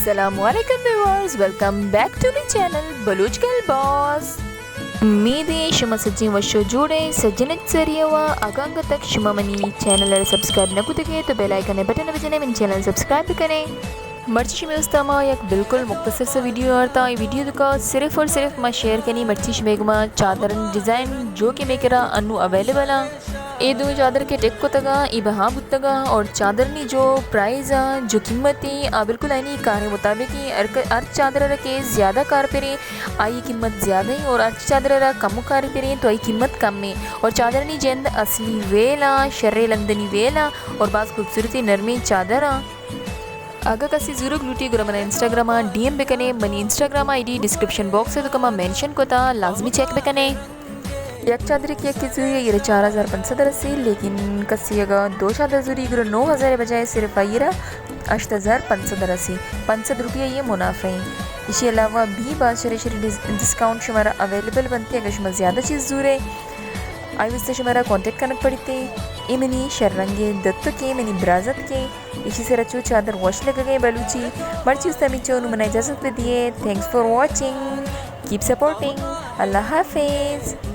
अस्सलामुअलैकुम viewers, welcome back to the channel Baloch girl boss. మీది శుమ సజ్జి వషో జోడే సజ్జనత్ సరియవ अगंग तक शुमा मनी चैनल सब्सक्राइब न कुतके तो बेल आइकन बटन बजने में चैनल सब्सक्राइब करें. मर्ची शिमे उस्तामा एक बिल्कुल मुख्तसर सा वीडियो आता ये वीडियो का सिर्फ और सिर्फ मैं शेयर करनी मर्ची शिमेगमा चादर डिज़ाइन जो कि मैं करा अनु अवेलेबल आ ये दो चादर के टेक को तगा ये बहा बुतगा और चादर नी जो प्राइस आ जो कीमत बिल्कुल आनी कार मुताबिक ही अर्थ चादर के ज़्यादा कार पे आई कीमत ज़्यादा ही और अर्थ चादर कम कार पे तो आई कीमत कम है. और चादर नी जेंद असली वेला शर्रे लंदनी वेला और बाज़ खूबसूरती नरमी चादर आ अगर कसी ज़रूर लूटी गुरा मना इंस्टाग्राम डीएम बेकने मनी इंस्टाग्राम आईडी डिस्क्रिप्शन बॉक्स है तो कमा मेंशन को था लाजमी चेक बेकने. एक चादर की एक जूरी ये 4500 रसी लेकिन कसी अगर दो चादर जूरी गुरा 9000 बजाय सिर्फ आई रहा 8500 रसी 500 रुपये ये मुनाफे हैं. इसके अलावा भी बात शरी डिस्काउंट शुमारा अवेलेबल बनते अगर शुमा ज़्यादा चीज़ जूरे आई उससे शुमारा कॉन्टेक्ट करना पड़ते ये मैंने शर्रंगे दत्त के मैंने ब्राजत के इसी से रचू चादर वॉश लग गए बलूची मर्ची उस तमीचे उन्होंने मना इजाज़त दिए. Thanks for watching, keep supporting, अल्लाह हाफिज़.